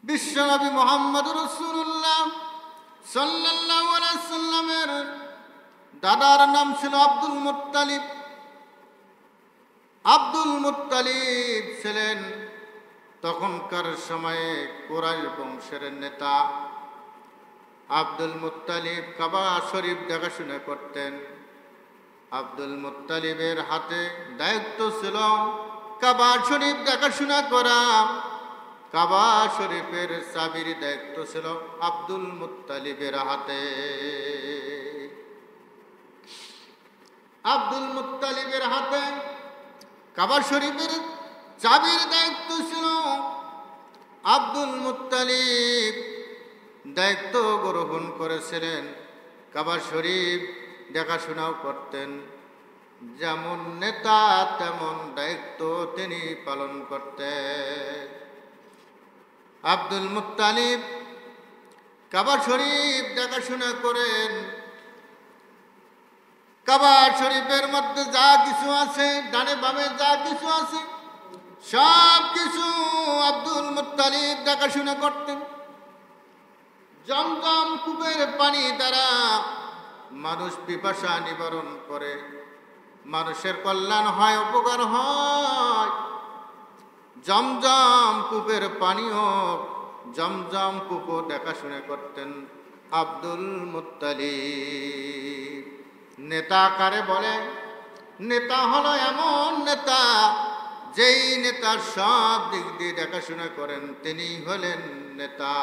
বিশ্বনবী মুহাম্মদ রাসূলুল্লাহ সাল্লাল্লাহু আলাইহি সাল্লামের দাদার নাম ছিল আব্দুল মুত্তালিব। আব্দুল মুত্তালিব ছিলেন তখনকার সময়ে কুরাইশ বংশের নেতা। আব্দুল মুত্তালিব কাবা শরীফ দেখাশোনা করতেন। আব্দুল মুত্তালিবের হাতে দায়িত্ব ছিল কাবা শরীফ দেখাশোনা করা। কাবা শরীফের চাবির দায়িত্ব ছিল আব্দুল মুত্তালিবের হাতে। আব্দুল মুত্তালিবের হাতে কাবা শরীফের চাবির দায়িত্ব ছিল। আব্দুল মুত্তালিব দায়িত্ব গ্রহণ করেছিলেন, কাবা শরীফ দেখাশোনাও করতেন। যেমন নেতা তেমন দায়িত্ব তিনি পালন করতেন। আব্দুল মুত্তালিব কাবা শরীফ দেখাশোনা করেন। কাবা শরীফের মধ্যে যা কিছু আছে, ডানে বামে যা কিছু আছে, সব কিছু আব্দুল মুত্তালিব দেখাশোনা করতেন। জমজম কূপের পানি দ্বারা মানুষ পিপাসা নিবারণ করে, মানুষের কল্যাণ হয়, উপকার হয়। জমজম কূপের পানিও, জমজম কূপও দেখাশোনা করতেন আব্দুল মুত্তালিব। নেতা কারে বলে? নেতা হলো এমন নেতা যেই নেতা সব দিক দিয়ে দেখাশোনা করেন, তিনি হলেন নেতা।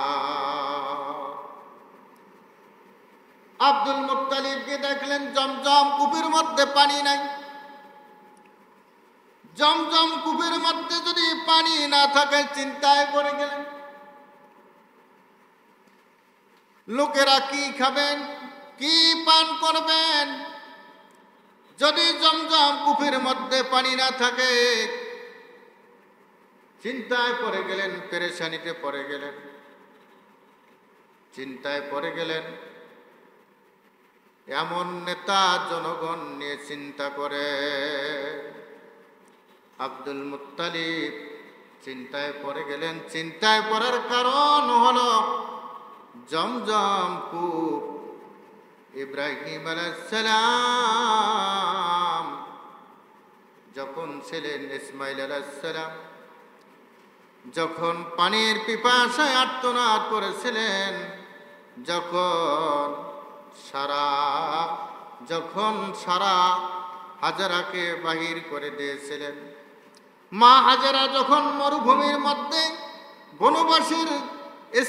আব্দুল মুত্তালিবকে দেখলেন জমজম কূপের মধ্যে পানি নাই। জমজম কূপের মধ্যে যদি পানি না থাকে, চিন্তায় পড়ে গেলেন। লোকেরা কি খাবেন, কি পান করবেন যদি জমজম কূপের মধ্যে পানি না থাকে? চিন্তায় পড়ে গেলেন, পেরেশানিতে পড়ে গেলেন, চিন্তায় পড়ে গেলেন। এমন নেতা জনগণ নিয়ে চিন্তা করে। আব্দুল মুত্তালিব চিন্তায় পড়ে গেলেন। চিন্তায় পড়ার কারণ হলো জমজম কূপ ইব্রাহিম আলাইহিস সালাম যখন ছিলেন, ইসমাইল আলাইহিস সালাম যখন পানির পিপাসায় আর্তনাদ করেছিলেন, যখন সারা হাজেরাকে বাহির করে দিয়েছিলেন, মা হাজেরা যখন মরুভূমির মধ্যে বনবাসের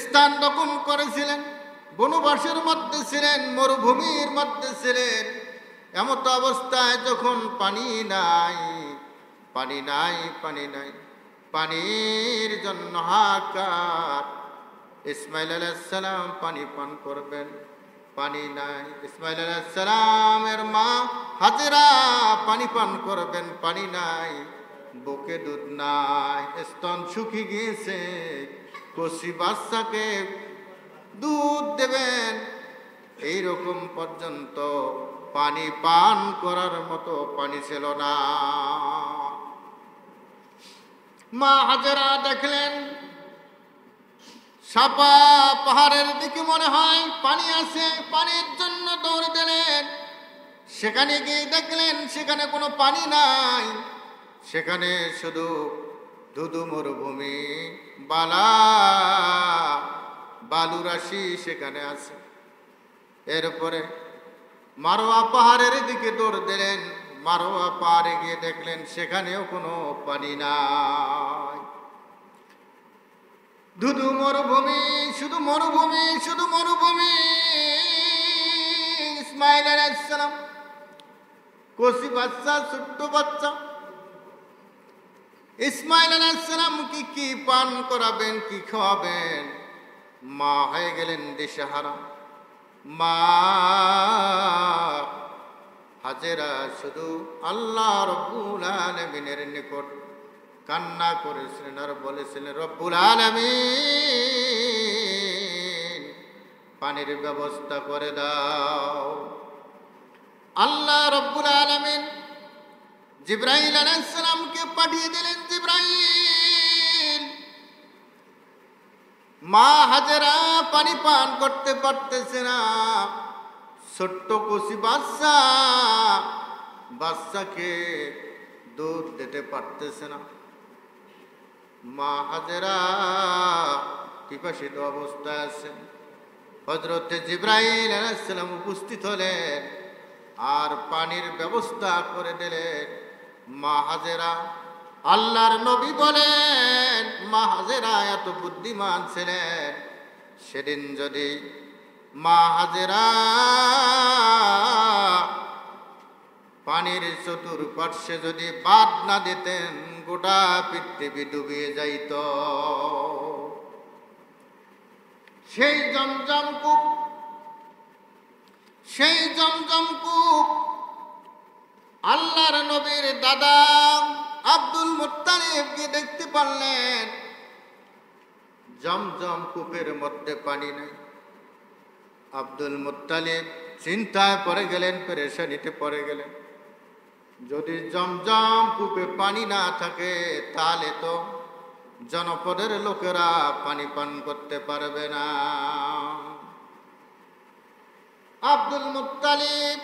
স্থান দখল করেছিলেন, বনবাসের মধ্যে ছিলেন, মরুভূমির মধ্যে ছিলেন, এমত অবস্থায় যখন পানি নাই, পানি নাই, পানি নাই, পানির জন্য হাহাকার। ইসমাইল আলাইহিস সালাম পানি পান করবেন, পানি নাই। ইসমাইল আলাইহিস সালামের মা হাজেরা পানি পান করবেন, পানি নাই। বুকে দুধ নাই, স্তন শুকিয়ে গিয়েছে, কচি বাচ্চাকে দুধ দেবেন, এইরকম পর্যন্ত পানি পান করার মতো পানি ছিল না। মা হাজেরা দেখলেন সাপা পাহাড়ের দিকে মনে হয় পানি আছে, পানির জন্য দৌড় দিলেন। সেখানে গিয়ে দেখলেন সেখানে কোনো পানি নাই, সেখানে শুধু ধুধু মরুভূমি, বালুরাশি সেখানে আছে। এরপরে মারোয়া পাহাড়ের দিকে দৌড় দিলেন। মারোয়া পাহাড়ে গিয়ে দেখলেন সেখানেও কোনো পানি নাই, ধুধু মরুভূমি, শুধু মরুভূমি, শুধু মরুভূমি। ইসমাইল আলাইহিস সালাম কচি বাচ্চা, ছোট্ট বাচ্চা, ইসমাইল আলাইহিস সালাম কি পান করাবেন, কি খাওয়াবেন? মা হয়ে গেলেন দিশেহারা। মা হাজেরা শুধু আল্লাহ রব্বুল আলামিনের নিকট কান্না করেছিলেন আর বলেছিলেন, রব্বুল আলামিন পানির ব্যবস্থা করে দাও। আল্লাহ রব্বুল আলামিন জিবরাইল আলাইহিস সালামকে পাঠিয়ে দিলেন। জিবরাইল মা হাজেরা পানি পান করতে পারতেছে না। ছোট্ট কচি বাচ্চাকে দুধ দিতে পারতেছে না। মা হাজেরা পিপাসিত অবস্থায় আছেন। হযরতে জিবরাইল আলাইহিস সালাম উপস্থিত হলেন আর পানির ব্যবস্থা করে দিলেন। মা হাজেরা, আল্লাহর নবী বলেন, মা হাজেরা এত বুদ্ধিমান ছিলেন, সেদিন যদি মা হাজেরা পানির চতুর্পার্শ্বে যদি বাঁধ না দিতেন, গোটা পৃথিবী ডুবিয়ে যাইত। সেই জমজম কূপ, সেই জমজম কূপ আল্লাহর নবীর দাদা আব্দুল মুত্তালিব কি দেখতে পারলেন। জমজম কূপের মধ্যে পানি নেই। আব্দুল মুত্তালিব চিন্তায় পড়ে গেলেন, পেরেশানিতে পড়ে গেলেন। যদি জমজম কূপে পানি না থাকে তাহলে তো জনপদের লোকেরা পানি পান করতে পারবে না। আব্দুল মুত্তালিব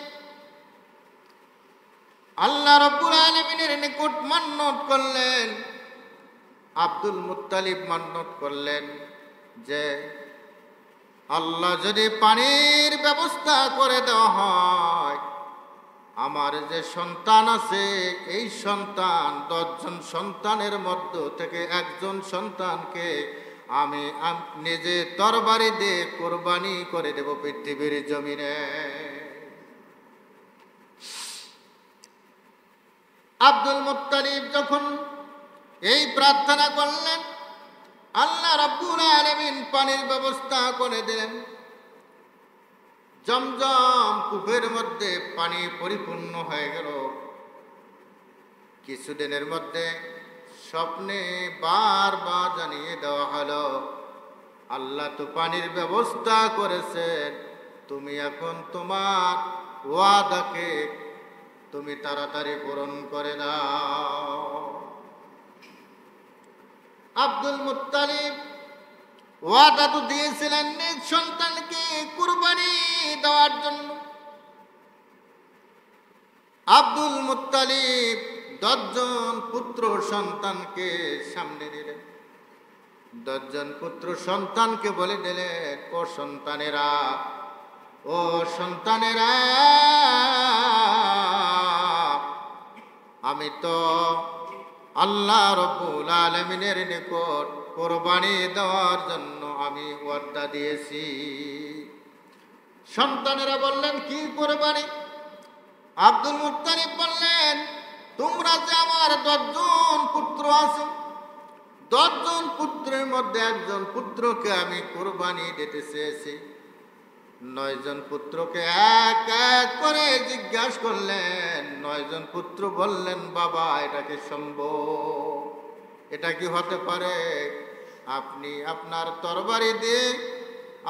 আল্লাহ রাব্বুল আলামিনের নিকট মান্নত করলেন। আব্দুল মুত্তালিব মান্নত করলেন যে আল্লাহ যদি পানির ব্যবস্থা করে দেওয়া হয়, আমার যে সন্তান আছে এই সন্তান 10 জন সন্তানের মধ্য থেকে একজন সন্তানকে আমি নিজে তরবারি দিয়ে কোরবানি করে দেব পৃথিবীর জমিনে। আব্দুল মুত্তালিব যখন এই প্রার্থনা করলেন, আল্লাহ রাব্বুল আলামিন পানির ব্যবস্থা করে দিলেন। জমজম কূপের মধ্যে পানি পরিপূর্ণ হয়ে গেল। কিছুদিনের মধ্যে স্বপ্নে বারবার জানিয়ে দেওয়া হলো, আল্লাহ তো পানির ব্যবস্থা করেছেন, তুমি এখন তোমার ওয়াদাকে তুমি তাড়াতাড়ি পূরণ করে দাও। আব্দুল মুত্তালিব ওয়াদা তো দিয়েছিলেন নিজ সন্তানকে কুরবানি দেওয়ার জন্য। আব্দুল মুত্তালিব 10 জন পুত্র সন্তানকে সামনে নিলেন। 10 জন পুত্র সন্তানকে বলে দিলেন, ও সন্তানেরা, ও সন্তানেরা, আমি তো আল্লাহ রাব্বুল আলামিনের নিকট কোরবানি দেওয়ার জন্য আমি ওয়াদা দিয়েছি। সন্তানেরা বললেন, কি কোরবানি? আব্দুল মুত্তালিব বললেন, তোমরা যে আমার 10 জন পুত্র আছে, 10 জন পুত্রের মধ্যে একজন পুত্রকে আমি কোরবানি দিতে চেয়েছি। 9 জন পুত্রকে এক এক করে জিজ্ঞাসা করলেন। 9 জন পুত্র বললেন, বাবা এটা কি সম্ভব? এটা কি হতে পারে? আপনি আপনার তরবারি দিয়ে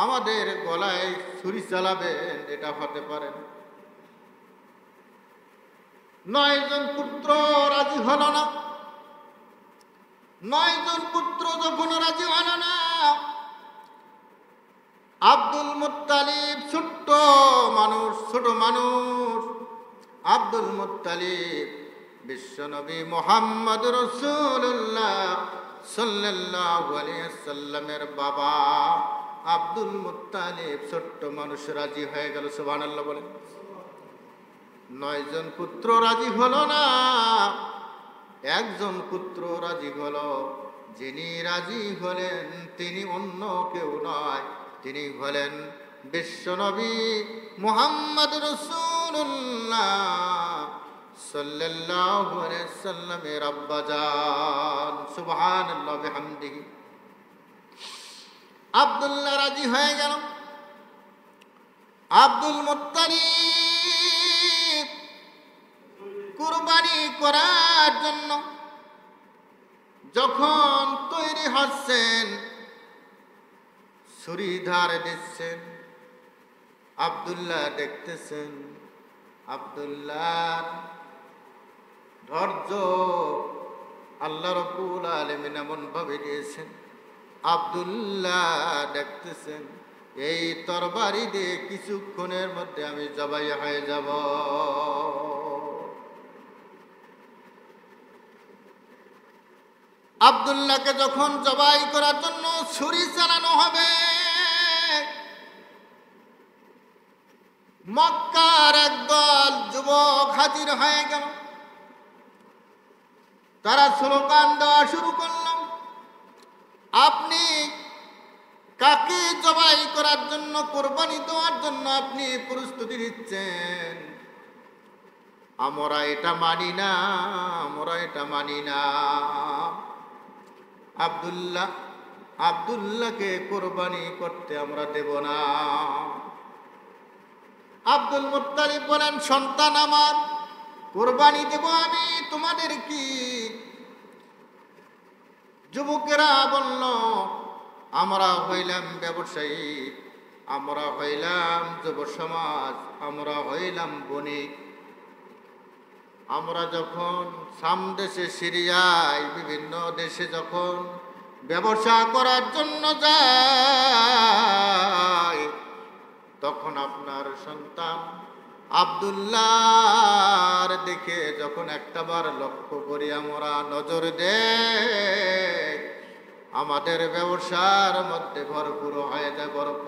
আমাদের গলায় ছুরি চালাবেন, এটা হতে পারে না। 9 জন পুত্র রাজি হলো না। 9 জন পুত্র যখন রাজি হলো না, আব্দুল মুত্তালিব ছোট মানুষ আব্দুল মুত্তালিব বিশ্বনবী মুহাম্মদ রাসূলুল্লাহ সাল্লাল্লাহু আলাইহি ওয়াসাল্লামের বাবা আব্দুল মুত্তালিব ছোট্ট মানুষ রাজি হয়ে গেল। সুবহানাল্লাহ বলেন। 9 জন পুত্র রাজি হলো না, একজন পুত্র রাজি হলো। যিনি রাজি হলেন তিনি অন্য কেউ নয়, তিনি হলেন বিশ্বনবী মুহাম্মদ রাসূলুল্লাহ সাল্লাল্লাহু আলাইহি ওয়াসাল্লামের আব্বা জান। সুবহানাল্লাহ বিহামদিহি। আব্দুল্লাহ রাজি হয়ে গেল। আব্দুল মুত্তালিব কুরবানি করার জন্য যখন তৈরি হচ্ছেন, ছুরি ধার দিচ্ছেন, আব্দুল্লাহ দেখতেছেন আব্দুল্লাহ ধৈর্য আল্লাহ রাব্বুল আলামিন এমন ভাবে দিয়েছেন, আব্দুল্লাহ দেখতেছেন এই তরবারি দিয়ে কিছুক্ষণের মধ্যে আমি জবাই হয়ে যাব। আব্দুল্লাহকে যখন জবাই করার জন্য ছুরি চালানো হবে, মক্কার একদল যুবক হাজির হয়ে গেল। তারা স্লোগান দেওয়া শুরু করল, আপনি কাকে জবাই করার জন্য, কোরবানি দেওয়ার জন্য আপনি প্রস্তুতি নিচ্ছেন? আমরা এটা মানি না, আমরা এটা মানি না। আব্দুল্লাহকে কোরবানি করতে আমরা দেব না। আব্দুল মুত্তালিব বলেন, সন্তান আমার, কোরবানি দেব আমি, তোমাদের কি? যুবকেরা বলল, আমরা হইলাম ব্যবসায়ী, আমরা হইলাম যুব সমাজ, আমরা হইলাম বণিক। আমরা যখন সামদেশে সিরিয়ায় বিভিন্ন দেশে যখন ব্যবসা করার জন্য যাই, তখন আপনার সন্তান আব্দুল্লাহর দিকে যখন একটাবার লক্ষ্য করি, আমরা নজর দেই, আমাদের ব্যবসার মধ্যে ভরপুর হয়ে যায় বরকত।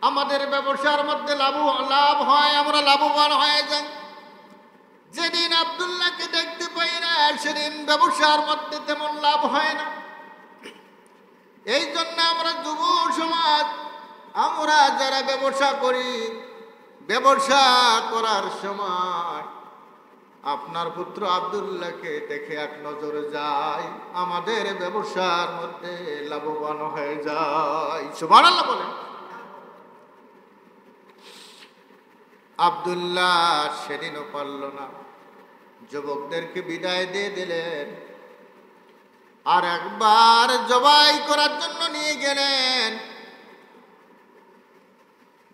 আমাদের ব্যবসার মধ্যে লাভ হয়, আমরা লাভবান হয়ে যাই। যেদিন আব্দুল্লাহকে দেখতে পাই না, সেদিন ব্যবসার মধ্যে তেমন লাভ হয় না। এই জন্য আমরা যুব সমাজ, আমরা যারা ব্যবসা করি, ব্যবসা করার সময় আপনার পুত্র আব্দুল্লাহকে দেখে এক নজর যায়, আমাদের ব্যবসার মধ্যে লাভবান হয়ে যায়। সুবহানাল্লাহ বলেন। আব্দুল্লাহ সেদিনও পারল না, যুবকদেরকে বিদায় দিয়ে দিলেন। আর একবার জবাই করার জন্য নিয়ে গেলেন।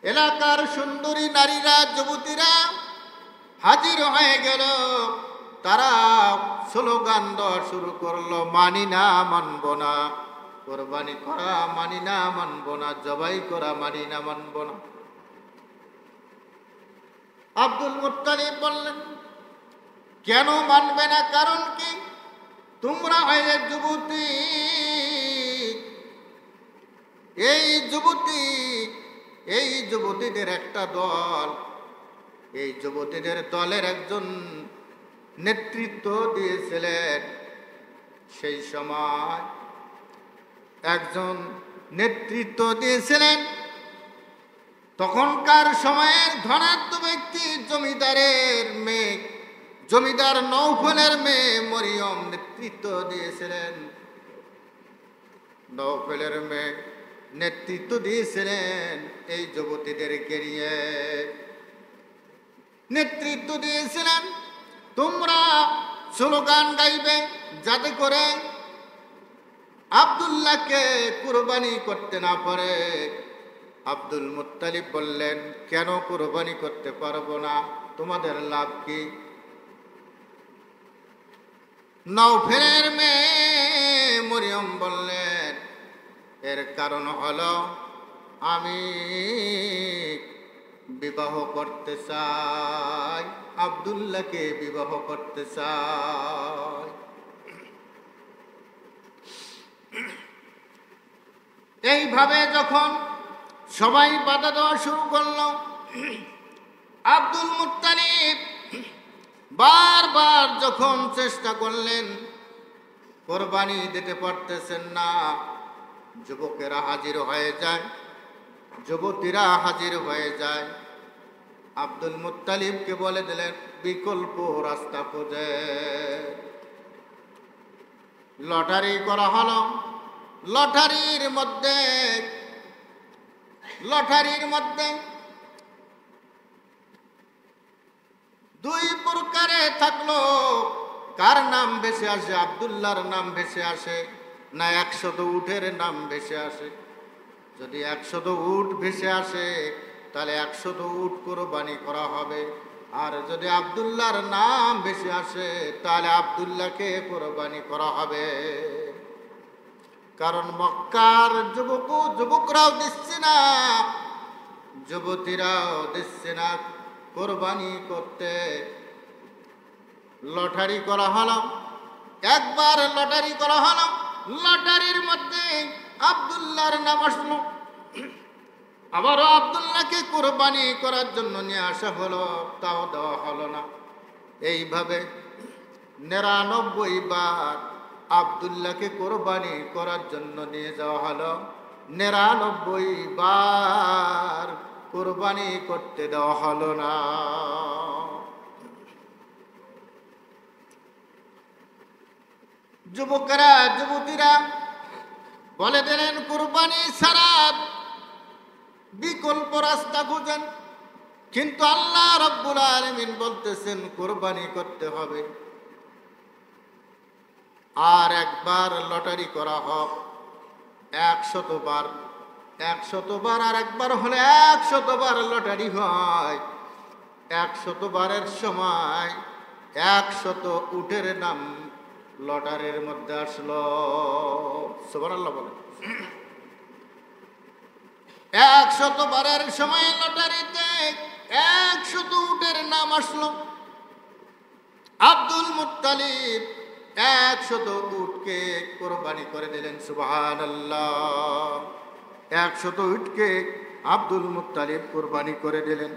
এলাকার সুন্দরী নারীরা, যুবতীরা হাজির হয়ে গেল। তারা স্লোগান দেওয়া শুরু করলো, মানি না, মানব না, কোরবানি করা মানি না, মানব না, জবাই করা মানি না, মানব না। আব্দুল মুত্তালিব বললেন, কেন মানবে না? কারণ কি? তোমরা হইলে যুবতী, এই যুবতীদের একটা দল, এই যুবতীদের দলের একজন নেতৃত্ব দিয়েছিলেন। সেই সময় একজন নেতৃত্ব দিয়েছিলেন তখনকার সময়ের ধনাঢ্য ব্যক্তি, জমিদারের মেয়ে, জমিদার নৌফলের মেয়ে মরিয়ম নেতৃত্ব দিয়েছিলেন। নৌফলের মেয়ে নেতৃত্ব দিয়েছিলেন এই যুবতীদেরকে নিয়ে। নেতৃত্ব দিয়েছিলেন, তোমরা স্লোগান গাইবে যাতে করে আব্দুল্লাহকে কুরবানি করতে না পারে। আব্দুল মুত্তালিব বললেন, কেন কুরবানি করতে পারবো না? তোমাদের লাভ কি? নওফেলের মেয়ে মরিয়ম বললেন, এর কারণ হলো আমি বিবাহ করতে চাই, আব্দুল্লাহকে বিবাহ করতে চাই। এইভাবে যখন সবাই বাধা দেওয়া শুরু করল, আব্দুল মুত্তালিব বারবার যখন চেষ্টা করলেন, কোরবানি দিতে পারতেছেন না। যুবকেরা হাজির হয়ে যায়, যুবতীরা হাজির হয়ে যায়। আব্দুল মুত্তালিবকে বলে দিলেন, বিকল্প রাস্তা খুঁজে। লটারি করা হলো। লটারির মধ্যে দুই প্রকারে থাকলো, কার নাম ভেসে আসে? আব্দুল্লাহর নাম ভেসে আসে না 100 উটের নাম ভেসে আসে? যদি 100 উট ভেসে আসে তাহলে 100 উট কোরবানি করা হবে। আর যদি আব্দুল্লাহর নাম ভেসে আসে তাহলে আব্দুল্লাহকে কোরবানি করা হবে। কারণ মক্কার যুবকরাও দিচ্ছে না, যুবতীরাও দিচ্ছে না কোরবানি করতে। লটারি করা হলো, একবার লটারি করা হলো, লটারির মধ্যে আব্দুল্লাহর নাম আসলো। আবারও আব্দুল্লাহকে কোরবানি করার জন্য নিয়ে আসা হলো, তাও দেওয়া হলো না। এইভাবে 99 বার আব্দুল্লাহকে কোরবানি করার জন্য নিয়ে যাওয়া হলো, 99 বার কোরবানি করতে দেওয়া হলো না। যুবকেরা যুবতীরা বলে দিলেন কোরবানি ছাড়া বিকল্প রাস্তা খুঁজেন, কিন্তু আল্লাহ রাব্বুল আলামিন বলতেছেন কোরবানি করতে হবে। আর একবার লটারি করা হোক 100 বার, 100 বার, আর একবার হলে 100 বার লটারি হয়। 100 বারের সময় 100 উটের নাম লটারির মধ্যে আসলো। সুবহানাল্লাহ বলে। 100 বারের সময় লটারিতে 100 উটের নাম আসলো। আব্দুল মুত্তালিব 100 উটকে কোরবানি করে দিলেন। সুবহানাল্লাহ। 100 উটকে আব্দুল মুত্তালিব কোরবানি করে দিলেন।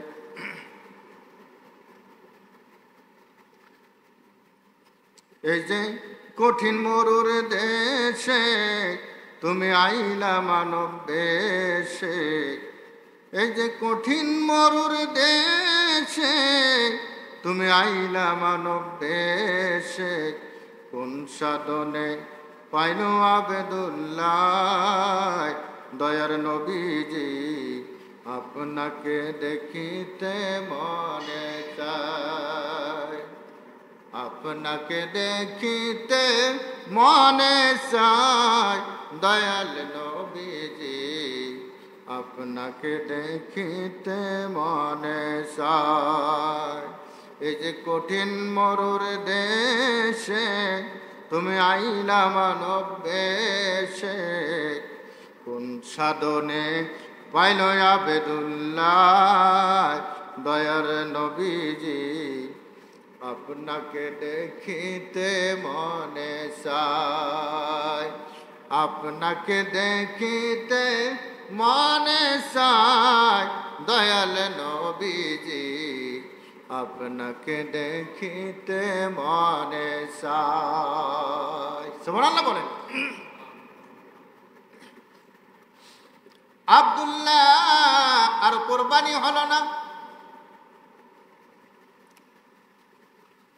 এই যে কঠিন মরুর দেশে তুমি আইলা মানব বেশে, এই যে কঠিন মরুর দেশে তুমি আইলা মানব বেশে, কোন সাধনে পাইল আবেদুল্লাহ দয়ার নবীজি, আপনাকে দেখিতে মনে চায়, আপনাকে দেখিতে মনে চায় দয়াল নবীজি, আপনাকে দেখিতে মনে চায়। এই যে কঠিন মরুর দেশে তুমি আইলা মানব বেশে, কোন সাধনে পাইল আবেদুল্লাহ দয়ার নবীজি, আপনাকে দেখিতে মনে চায়, আপনাকে দেখিতে মনে চায় দয়াল নবীজি, আপনাকে দেখিতে মনে চায়। সুবহানাল্লাহ বলেন। আব্দুল্লাহ আর কোরবানি হলো না।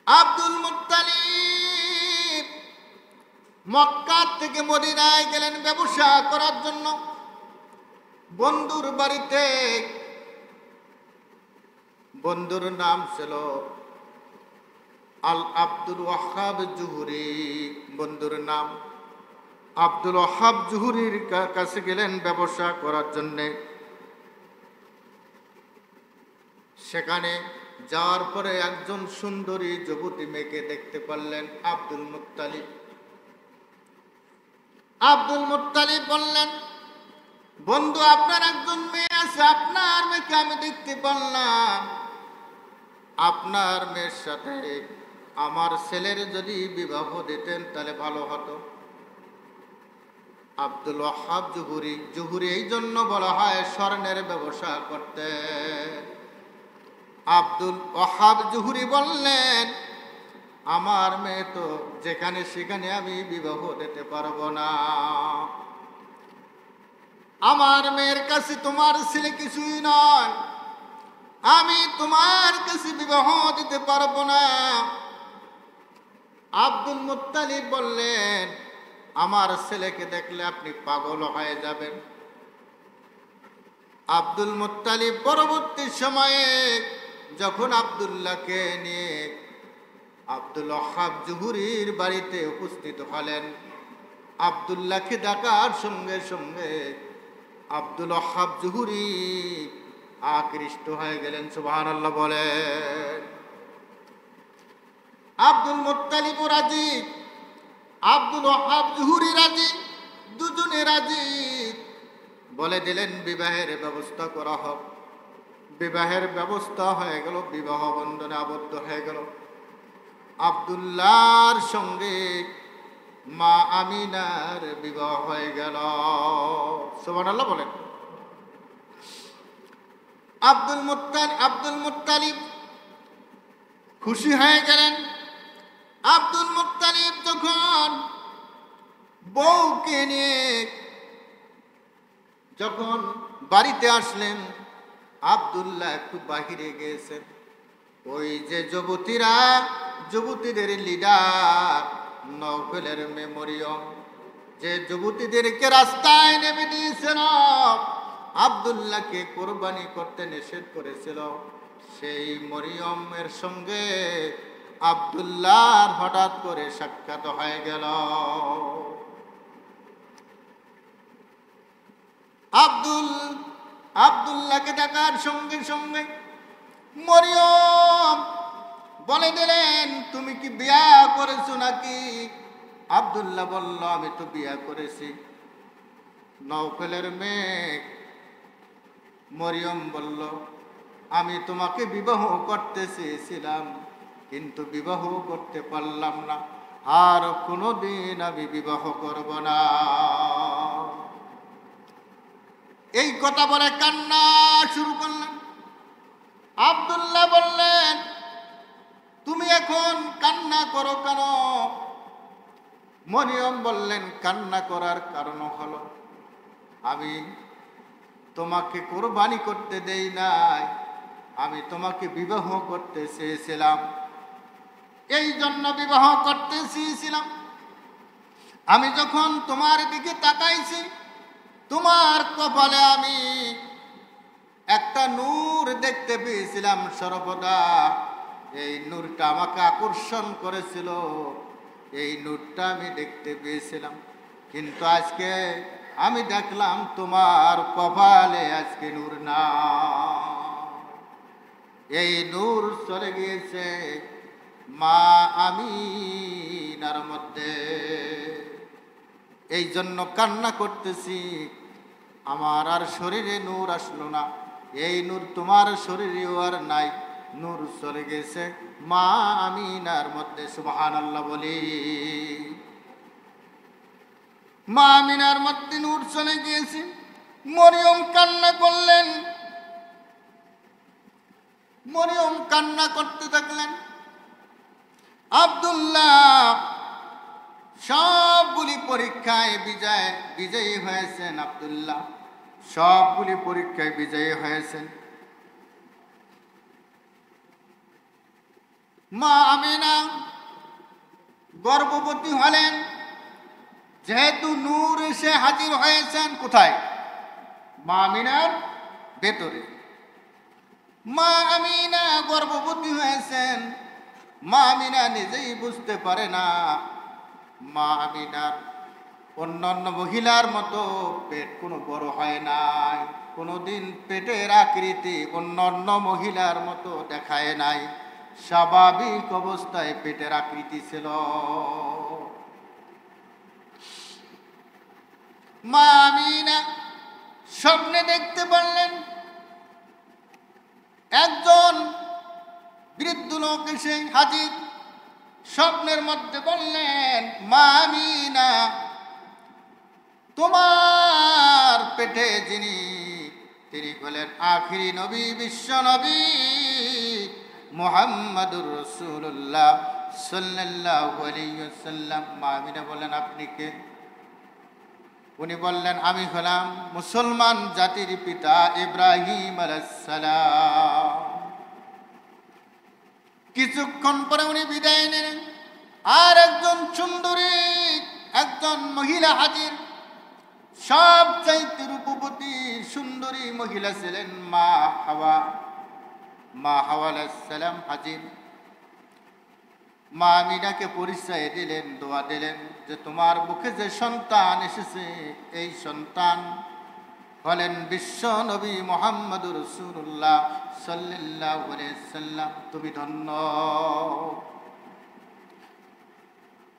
আব্দুল মুত্তালিব মক্কা থেকে মদিনায় গেলেন ব্যবসা করার জন্য। বন্ধুর বাড়িতে, বন্ধুর নাম ছিল আল আব্দুল ওয়াহাব জুহুরি। বন্ধুর নাম আব্দুল ওয়াহাব জুহুরির কাছে গেলেন ব্যবসা করার জন্যে। সেখানে যাওয়ার পরে একজন সুন্দরী যুবতী মেয়েকে দেখতে পারলেন আব্দুল মুত্তালিব। আব্দুল মুত্তালিব বললেন, বন্ধু আপনার একজন মেয়ে আছে, আপনার মেয়েকে আমি দেখতে পারলাম, আপনার মেয়ের সাথে আমার ছেলের যদি বিবাহ দিতেন তাহলে ভালো হতো। আব্দুল ওয়াহাব জুহুরি, জুহুরি এই জন্য বলা হয় স্বর্ণের ব্যবসা করতে। আব্দুল ওয়াহাব জুহুরি বললেন, আমার মেয়ে তো যেখানে সেখানে আমি বিবাহ দিতে পারবো না, আমার মেয়ের কাছে তোমার ছেলে কিছুই নয়, আমি তোমার কাছে বিবাহ দিতে পারবো না। আব্দুল মুত্তালিব বললেন, আমার ছেলেকে দেখলে আপনি পাগল হয়ে যাবেন। আব্দুল মুত্তালিব পরবর্তী সময়ে যখন আব্দুল্লাহকে নিয়ে আব্দুল ওয়াহাব জুহুরির বাড়িতে উপস্থিত হলেন, আব্দুল্লাহকে ডাকার সঙ্গে সঙ্গে আব্দুল ওয়াহাব জুহুরি আকৃষ্ট হয়ে গেলেন। সুবহানাল্লাহ বলেন। আব্দুল মুত্তালিব রাজি, আব্দুল ওয়াহাব জুহুরি রাজি। দুজনে রাজি, বলে দিলেন বিবাহের ব্যবস্থা করা হোক। বিবাহের ব্যবস্থা হয়ে গেল, বিবাহ বন্ধনে আবদ্ধ হয়ে গেল। আব্দুল্লাহর সঙ্গে মা আমিনার বিবাহ হয়ে গেল। সুবহানাল্লাহ বলেন। আব্দুল মুত্তালিব খুশি হয়ে গেলেন। আব্দুল মুত্তালিব যখন বউকে নিয়ে যখন বাড়িতে আসলেন, আব্দুল্লাহ একটু বাহিরে গিয়েছেন। ওই যে যুবতীদের লিডার নওফেলের মেমোরিয়াম, যে যুবতীদেরকে রাস্তায় নেমে দিয়েছিল, আব্দুল্লাহকে কোরবানি করতে নিষেধ করেছিল, সেই মরিয়মের সঙ্গে আব্দুল্লাহর হঠাৎ করে সাক্ষাৎ হয়ে গেল। আব্দুল্লাহকে দেখার সঙ্গে সঙ্গে মরিয়ম বলে দিলেন, তুমি কি বিয়া করেছো নাকি? আব্দুল্লাহ বলল, আমি তো বিয়া করেছি। নওফেলের মেয়ে মরিয়ম বলল, আমি তোমাকে বিবাহ করতে চেয়েছিলাম, কিন্তু বিবাহ করতে পারলাম না, আর কোনোদিন আমি বিবাহ করব না। এই কথা বলে কান্না শুরু করলেন। আব্দুল্লাহ বললেন, তুমি এখন কান্না করো কেন? মরিয়ম বললেন, কান্না করার কারণ হলো, আমি তোমাকে কোরবানি করতে দেই নাই, আমি তোমাকে বিবাহ করতে চেয়েছিলাম, এই জন্য বিবাহ করতে চেয়েছিলাম। আমি যখন তোমার দিকে তাকাইছি, তোমার কপালে আমি একটা নূর দেখতে পেয়েছিলাম সর্বদা। এই নূরটা আমাকে আকর্ষণ করেছিল, এই নূরটা আমি দেখতে পেয়েছিলাম, কিন্তু আজকে আমি দেখলাম তোমার কপালে আজকে নূর না, এই নূর চলে গিয়েছে মা আমিনার মধ্যে। এই জন্য কান্না করতেছি, আমার আর শরীরে নূর আসলো না, এই নূর তোমার শরীরেও আর নাই, নূর চলে গেছে মা আমিনার মধ্যে। সুবহানাল্লাহ বলি। মা আমিনার মধ্যে নূর চলে গিয়েছে। মরিয়ম কান্না করলেন, মরিয়ম কান্না করতে থাকলেন। আব্দুল্লাহ সবগুলি পরীক্ষায় বিজয়ী হয়েছেন। আব্দুল্লাহ সবগুলি পরীক্ষায় বিজয়ী হয়েছেন। মা আমিনা গর্ভবতী হলেন, যেহেতু নূর এসে হাজির হয়েছেন কোথায়? মা আমিনার ভেতরে। মা আমিনা গর্ভবতী হয়েছেন। মা আমিনা নিজেই বুঝতে পারে না, মা আমিনার অন্যান্য মহিলার মতো পেট কোনো বড় হয় নাই, কোনোদিন পেটের আকৃতি অন্যান্য মহিলার মতো দেখায় নাই, স্বাভাবিক অবস্থায় পেটের আকৃতি ছিল। মা আমিনা স্বপ্নে দেখতে পারলেন, একজন বৃদ্ধ লোক এসে হাজির। স্বপ্নের মধ্যে বললেন, মা আমিনা, তোমার পেটে তিনি হলেন আখিরি নবী, বিশ্ব নবী মুহাম্মাদুর রাসূলুল্লাহ সাল্লাল্লাহু আলাইহি ওয়াসাল্লাম। মা আমিনা বললেন, আপনি কে? উনি বললেন, আমি হলাম মুসলমান জাতির পিতা ইব্রাহিম আলাইহিস সালাম। কিছুক্ষণ পরে উনি বিদায় নিলেন। আর একজন সুন্দরী একজন মহিলা হাজির। সবচাইতে রূপবতী সুন্দরী মহিলা ছিলেন মা হাওয়া। মা হাওয়া আলাইহিস সালাম হাজির। মা আমিনাকে পরিচয় দিলেন, দোয়া দিলেন যে তোমার বুকে যে সন্তান এসেছে, এই সন্তান হলেন বিশ্ব নবী মুহাম্মদুর রাসূলুল্লাহ সাল্লাল্লাহু আলাইহি ওয়াসাল্লাম, তুমি ধন্য।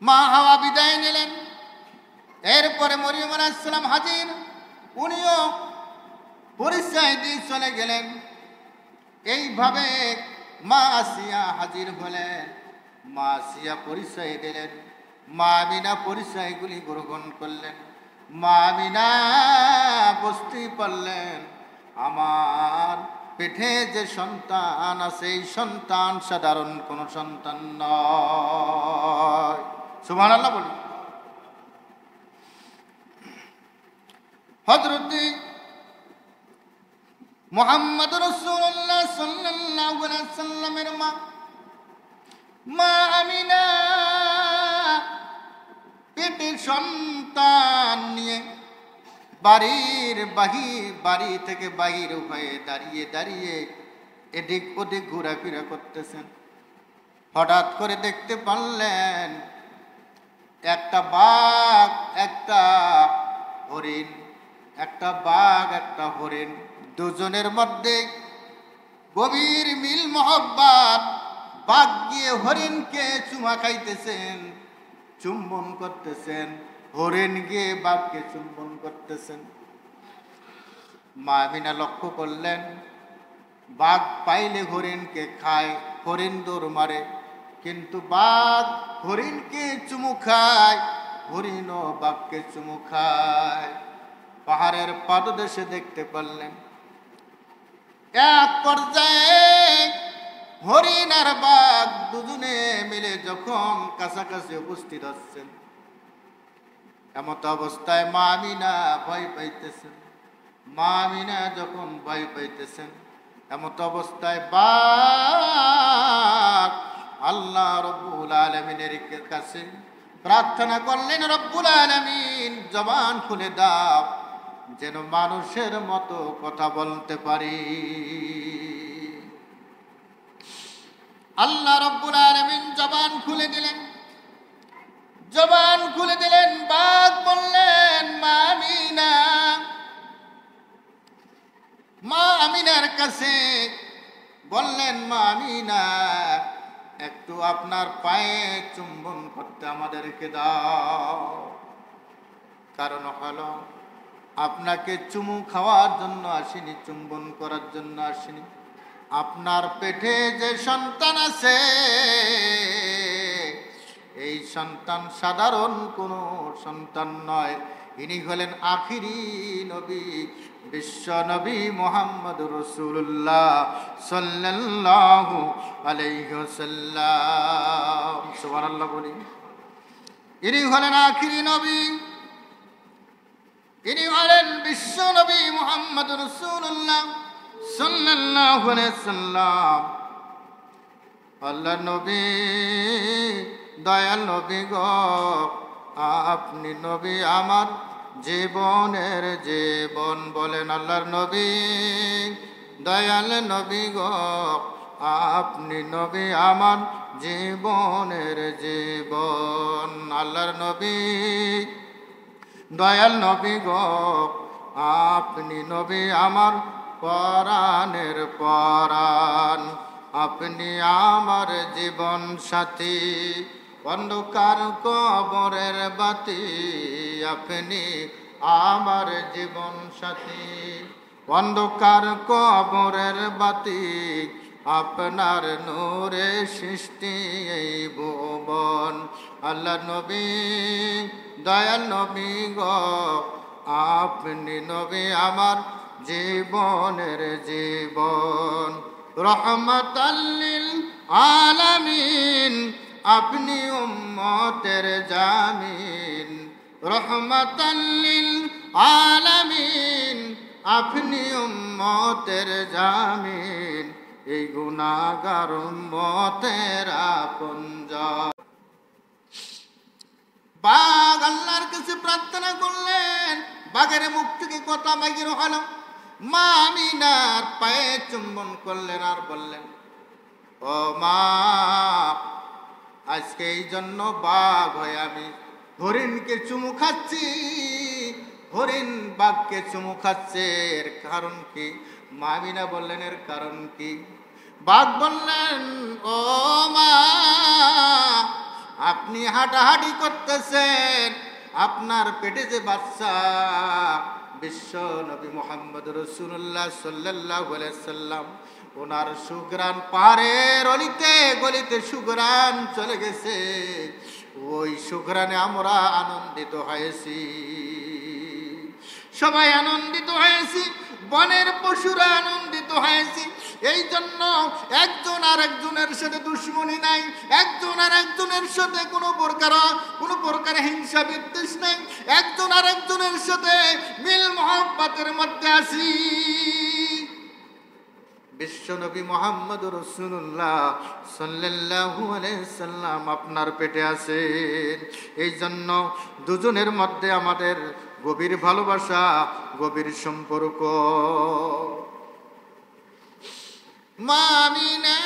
মা হাওয়া বিদায় নিলেন। এরপরে মরিয়ম আলাইহিস সালাম হাজির, উনিও পরিচয় দিয়ে চলে গেলেন। এইভাবে মা আসিয়া হাজির হলেন, মা আসিয়া পরিচয় দিলেন, মা আমিনা পরিচয়গুলি গ্রহণ করলেন। মা আমিনা বুঝতেই পারলেন আমার পেটে যে সন্তান আছে এই সন্তান সাধারণ কোনো সন্তান নয়। সুবহানাল্লাহ বলি। হযরত মুহাম্মদ রাসূলুল্লাহ সাল্লাল্লাহু আলাইহি ওয়াসাল্লামের মা আমিনা পেটে সন্তান নিয়ে বাড়ি থেকে বাহির হয়ে দাঁড়িয়ে দাঁড়িয়ে এদিক ওদিক ঘোরাফেরা করতেছেন। হঠাৎ করে দেখতে পারলেন একটা বাঘ একটা হরিণ, একটা বাঘ একটা হরিণ, দুজনের মধ্যে গভীর মিল মহব্বত। বাঘ গিয়ে হরিণকে চুমা খাইতেছেন, চুম্বন করতেছেন, হরিণ গিয়ে বাঘকে চুম্বন করতেছেন। মা আমিনা লক্ষ্য করলেন বাঘ পাইলে হরিণকে খায়, হরিণ দৌড় মারে, কিন্তু বাঘ হরিণকে চুমু খায়, হরিণও বাঘকে চুমু খায়। পাহাড়ের পাদদেশে দেখতে পারলেন এক পর্যায়ে হরিণ আর বাঘ দুজনে মিলে যখন কাছাকাছি উপস্থিত হচ্ছেন, এমত অবস্থায় মা আমিনা ভয় পাইতেছেন। মা আমিনা যখন ভয় পাইতেছেন, এমত অবস্থায় বাঘ আল্লাহ রব্বুল আলামিনের কাছে প্রার্থনা করলেন, রব্বুল আলামিন জবান খুলে দাও যেন মানুষের মতো কথা বলতে পারি। আল্লাহ রব্বুল আলামিন জবান খুলে দিলেন, জবান খুলে দিলেন। বাঘ বললেন মা আমিনা, মা আমিনার কাছে বললেন মা আমিনা একটু আপনার পায়ে চুম্বন করতে আমাদেরকে দাও। কারণ হলো আপনাকে চুমু খাওয়ার জন্য আসিনি, চুম্বন করার জন্য আসিনি। আপনার পেটে যে সন্তান আছে এই সন্তান সাধারণ কোনো সন্তান নয়, ইনি হলেন আখিরি নবী, বিশ্ব নবী মুহাম্মদুর রাসূলুল্লাহ সাল্লাল্লাহু আলাইহি ওয়াসাল্লাম। সুবহানাল্লাহ বলি। ইনি হলেন আখিরি নবী, ইনি হলেন বিশ্ব নবী মুহাম্মদুর রাসূলুল্লাহ সাল্লাল্লাহু আলাইহি ওয়াসাল্লাম। আল্লাহ নবী, দয়াল নবী গো, আপনি নবী আমার জীবনের জীবন। বলেন আল্লাহর নবী, দয়াল নবী গো, আপনি নবী আমার জীবনের জীবন। আল্লাহর নবী, দয়াল নবী গো, আপনি নবী আমার পরাণের পরাণ। আপনি আমার জীবন সাথী, অন্ধকার কবরের বাতি। আপনি আমার জীবন সাথী, অন্ধকার কবরের বাতি। আপনার নূরে সৃষ্টি এই ভুবন। আল্লাহ নবী, দয়াল নবী গো, আপনি নবী আমার জীবনের জীবন। রহমাতাল লিল আলামিন, আপনি উম্মতের জামিন। রহমাতাল লিল আলামিন, আপনি উম্মতের জামিন। এই গুনাহগার উম্মতের আপনজন। বাঘ আল্লাহর কাছে প্রার্থনা করলেন, বাঘের মুখ থেকে কথা বাহির হলো। মা আমিনার পায়ে চুম্বন করলেন আর বললেন, ও মা, আজকে এই জন্য বাঘ হয়ে আমি হরিণকে চুমু খাচ্ছি। হরিণ বাঘকে চুমু খাচ্ছে, এর কারণ কি? মা আমিনা বললেন এর কারণ কি? বাঘ বললেন, ও মা, আপনি হাঁটাহাঁটি করতেছেন, আপনার পেটে যে বাচ্চা বিশ্ব নবী মুহাম্মদ রাসূলুল্লাহ সাল্লাল্লাহু আলাইহি সাল্লাম, ওনার সুঘ্রাণ পাহাড়ের অলিতে গলিতে সুঘ্রাণ চলে গেছে। ওই সুঘ্রাণে আমরা আনন্দিত হয়েছি, সবাই আনন্দিত হয়েছি, বনের পশুরা আনন্দিত হয়েছি। এই জন্য একজন আর একজনের সাথে দুশ্মনী নাই, একজন আর একজনের সাথে কোনো প্রকার হিংসা বিদ্বেষ নাই, একজন আর একজনের সাথে মিল মহব্বতের মধ্যে আছি। বিশ্বনবী মুহাম্মদ রাসূলুল্লাহ সাল্লাল্লাহু আলাইহি সাল্লাম আপনার পেটে আছেন। এই জন্য দুজনের মধ্যে আমাদের গভীর ভালোবাসা, গভীর সম্পর্ক। মা আমিনা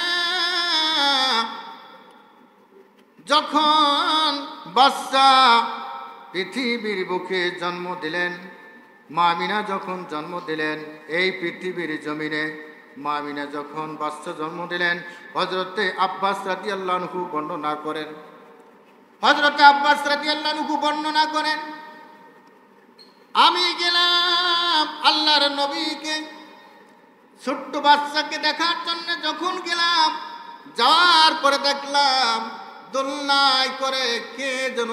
যখন বাচ্চা পৃথিবীর বুকে জন্ম দিলেন, মা আমিনা যখন জন্ম দিলেন এই পৃথিবীর জমিনে, মা আমিনা যখন বাচ্চা জন্ম দিলেন, হযরতে আব্বাস রাদিয়াল্লাহু আনহু বর্ণনা করেন, হযরতে আব্বাস রাদিয়াল্লাহু আনহু বর্ণনা করেন, আমি গেলাম আল্লাহর নবীকে ছোট্ট বাচ্চাকে দেখার জন্য। যখন গেলাম, যাওয়ার পরে দেখলাম দোলনায় করে কে যেন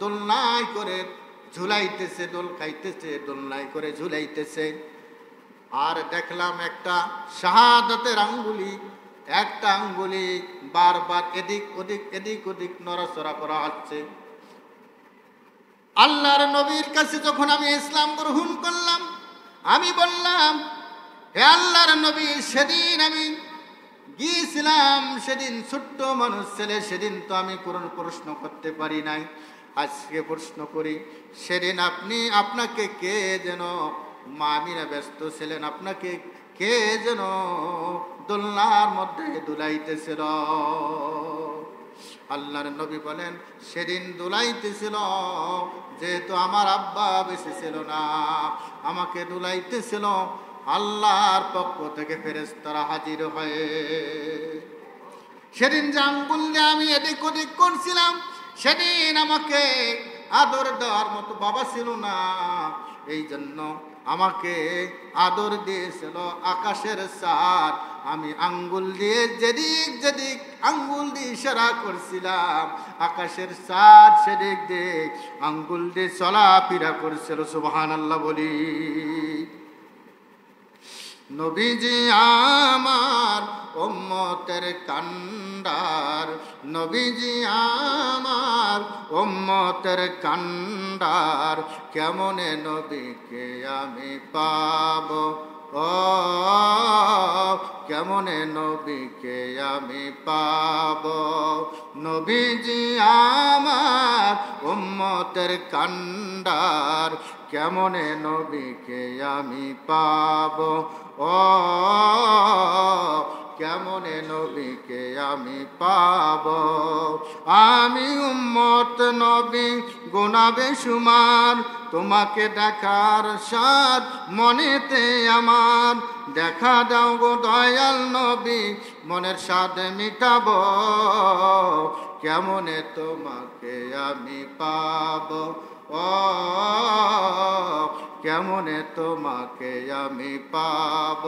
দোলনায় করে ঝুলাইতেছে, দোল খাইতেছে, দোলনায় করে ঝুলাইতেছে। আর দেখলাম একটা শাহাদাতের আঙ্গুলি, একটা আঙ্গুলি বারবার এদিক ওদিক এদিক ওদিক নড়াচড়া করা হচ্ছে। আল্লাহর নবীর কাছে যখন আমি ইসলাম গ্রহণ করলাম, আমি বললাম, হে আল্লাহর নবী, সেদিন আমি গিয়েছিলাম, সেদিন ছোট্ট মানুষ ছেলে, সেদিন তো আমি কোনো প্রশ্ন করতে পারি নাই, আজকে প্রশ্ন করি। সেদিন আপনাকে কে যেন, মা আমিনা ব্যস্ত ছিলেন, আপনাকে কে যেন দোলনার মধ্যে দুলাইতেছিল। আল্লাহর নবী বলেন, সেদিন দুলাইতেছিল, যেহেতু আমার আব্বা বেঁচে ছিল না, আমাকে দুলাইতেছিল আল্লাহর পক্ষ থেকে ফেরেশতারা হাজির হয়ে। সেদিন যে আঙ্গুল দিয়ে আমি এদিক ওদিক করছিলাম, সেদিন আমাকে আদর দেওয়ার মতো বাবা ছিল না, এই জন্য আমাকে আদর দিয়েছিল আকাশের চাঁদ। আমি আঙ্গুল দিয়ে যেদিক যেদিক আঙ্গুল দিয়ে ইশারা করছিলাম, আকাশের চাঁদ সেদিক দিয়ে আঙ্গুল দিয়ে চলাফেরা করছিল। সুবহানাল্লাহ বলি। নবীজি আমার উম্মতের কান্ডার, নবীজি আমার উম্মতের কান্ডার, কেমনে নবীকে আমি পাব, ও কেমনে নবীকে আমি পাব। নবীজি আমার উম্মতের কান্ডার, কেমনে নবীকে আমি পাব, ও কেমনে নবীকে আমি পাব। আমি উম্মত নবী গুনাবে সুমার, তোমাকে দেখার সাদ মনেতে আমার। দেখা দাও গো দয়াল নবী, মনের সাদ মিটাব, কেমনে তোমাকে আমি পাব, ও কেমনে তোমাকে আমি পাব।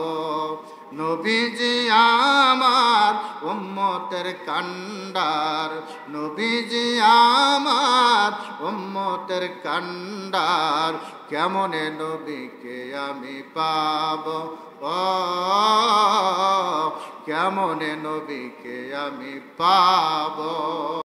নবীজি আমার উম্মতের কান্ডার, নবীজি আমার উম্মতের কান্ডার, কেমনে নবীকে আমি পাব, ও কেমনে নবীকে আমি পাব।